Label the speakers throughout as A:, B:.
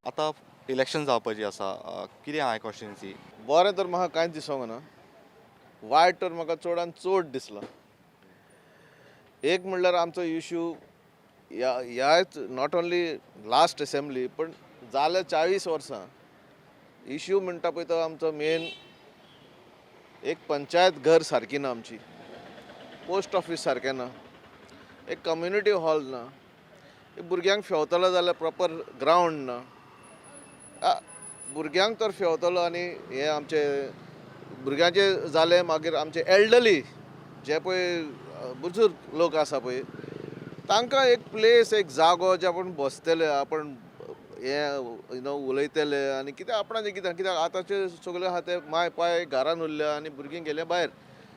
A: आतां इलेक्शन जावपाची आसा कितें आहा कॉन्स्टिट्युएन्सी.
B: बरें तर म्हाका कांयच दिसोंक ना. वायट तर म्हाका चडान चड दिसला. एक म्हणल्यार आमचो इश्यू ह्याच नॉट ओन्ली लास्ट असेंब्ली पण जाले 40 वर्सां इश्यू म्हणटा पळय तो आमचो मेन एक पंचायत घर सारकी ना आमची, पोस्ट ऑफिस सारकें ना, एक कम्युनिटी हॉल ना, एक भुरग्यांक फेवतलो जाल्यार प्रॉपर ग्रावंड ना. भुरग्यांक तर फेवतलो आनी हे आमचे भुरग्यांचे जाले मागीर आमचे एल्डरली जे पळय बुजुर्ग लोक आसा पळय तांकां एक प्लेस एक जागो जे आपण बसतले आपण हे उलयतले आनी कितें आपणाचें कितें कित्याक आतांचे सगळे आहा ते माय पाय घरान उरल्या आनी भुरगीं गेले भायर.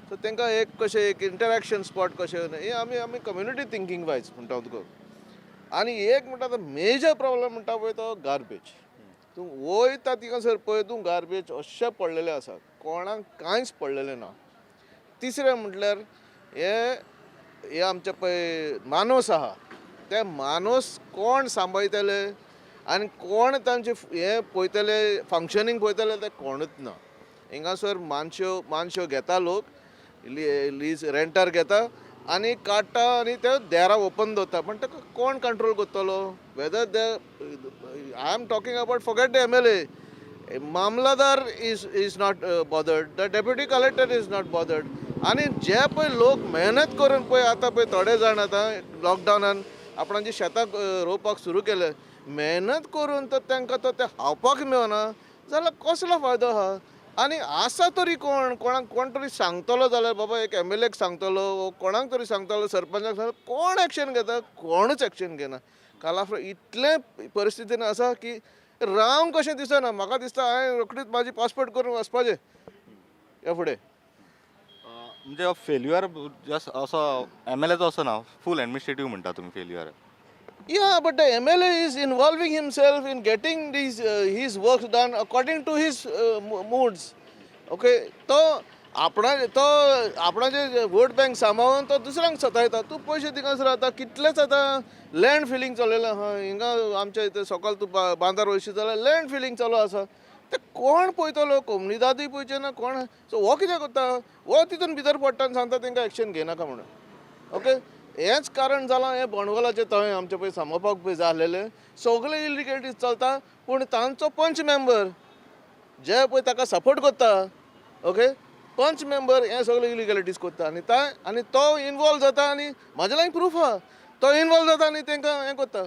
B: सो तांकां एक कशें एक इंटरॅक्शन स्पॉट कशें हे आमी कम्युनिटी थिंकींग वायज म्हणटा तुका. आनी एक म्हणटा तो मेजर प्रॉब्लम म्हणटा पळय तो गार्बेज. तूं वयता थिंगासर पळय तूं गार्बेज अशें पडलेलें आसा कोणाक कांयच पडलेलें ना. तिसरें म्हटल्यार हे हे आमचे पळय मानस आहा ते मानस कोण सांबाळटले आनी कोण तांचे हे पळयतले फंक्शनींग पळयतले ते कोणूच ना. हिंगासर मानश्यो घेता लोक लीज रेंटार घेता आनी काडटा आनी ते देरां ओपन दवरता पण ताका कोण कंट्रोल करतलो whether they I am talking about forget the MLA. Mamlatdar is not bothered, the deputy collector is not bothered. आनी जे पळय लोक मेहनत करून पळय आतां पळय थोडे जाण आतां लॉकडावनान आपणाची शेतां रोवपाक सुरू केले मेहनत करून तर तांकां तो ते खावपाक मेळना जाल्यार कसलो फायदो आहा. आनी आसा तरी कोणाक कोण तरी सांगतलो जाल्यार बाबा एक MLA सांगतलो कोणाक तरी सांगतलो सरपंचाक सांगतलो कोण एक्शन घेता कोणूच एक्शन घेना. कालाफ्र इतले परिस्थितीन आसा की रावंक कशें दिसना. म्हाका दिसता हांवें रोखडीच म्हाजी पासपोर्ट करून वचपाचें ह्या फुडें.
A: म्हणजे फेल्युअर जस्ट असो MLAचो असो ना फूल एडमिनिस्ट्रेटीव म्हणटा तुमी failure.
B: Yeah, but the MLA is involving himself in getting his works done according to his moods. Okay, आपणाचे वोट बँक सांबाळून तो दुसऱ्यांक सतायता. तूं पयशे थिंगासर रावता कितलेच आतां लँड फिलींग चलयलें आहा. हिंगा आमच्या इथं सकाळ तूं बांदार वयशी जाल्यार लँड फिलींग चालू आसा. ते कोण पळयतलो कोमुनिदादूय पळयचे ना कोण. सो हो कितें करता हो तितून भितर पडटा आनी सांगता तांकां एक्शन घेनाका म्हणून. ओके, हेंच कारण जालां हें बोंडवलाचें थंय आमचे पळय सांबाळपाक पळय जाय आसलेलें सगळे इलिगेलिटीज चलता पूण तांचो पंच मेंबर जे पळय ताका सपोर्ट करता ओके पंच मेंबर हे सगळे इलिगेलिटीज करता आनी तो इनवॉल्व जाता आनी म्हाजे लागीं प्रूफ आहा तो इनवॉल्व जाता आनी तांकां हें करता.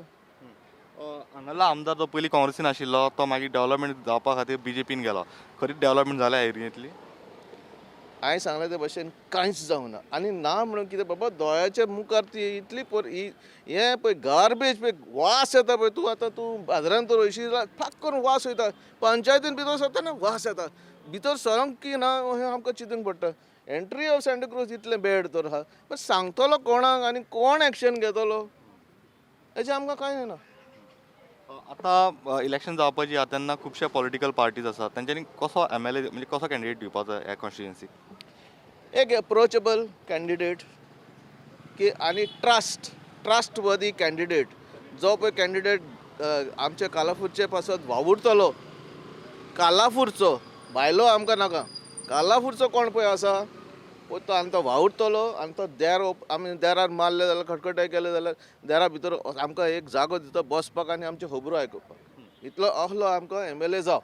A: हांगालो आमदार जो पयलीं काँग्रेसीन आशिल्लो तो मागीर डेव्हलपमेंट जावपा खातीर BJPन गेलो. खरीच डेव्हलपमेंट जाल्या एरियेंतली.
B: हांवें सांगले ते भशेन कांयच जावंक ना आनी ना म्हणून कितें बाबा दोळ्याच्या मुखार ती इतली हें पळय गार्बेज पळय वास येता पळय तूं बाजारांत तर हयशी फाक करून वास वयता पंचायतीन भितर सरतना वास येता भितर सरोंक की ना हें आमकां चिंतूंक पडटा. एंट्री ऑफ सँटाक्रूज इतलें बॅड तर आहा पण सांगतलो कोणाक आनी कोण एक्शन घेतलो हेजें आमकां कांय ना.
A: आतां इलेक्शन जावपाची आहा तेन्ना खुबशे पॉलिटिकल पार्टीज आसात तेंच्यांनी कसो MLA म्हणजे कसो कॅन्डिडेट दिवपाचो ह्या कॉन्स्टिट्युएन्सीक.
B: एक अप्रोचेबल कॅन्डिडेट की आनी ट्रस्टवर्दी कॅन्डिडेट जो पळय कॅन्डिडेट आमचे कालाफूरचे पासत वावुरतलो कालाफूरचो भायलो आमकां नाका कालाफूरचो कोण पळय आसा पळय तो आनी तो वावुरतलो आनी तो आमी देरार मारले जाल्यार खटखटाय केले जाल्यार देरा भितर आमकां एक जागो दिता बसपाक आनी आमचे खबरो आयकुपाक इतलो असलो आमकां MLA जाव.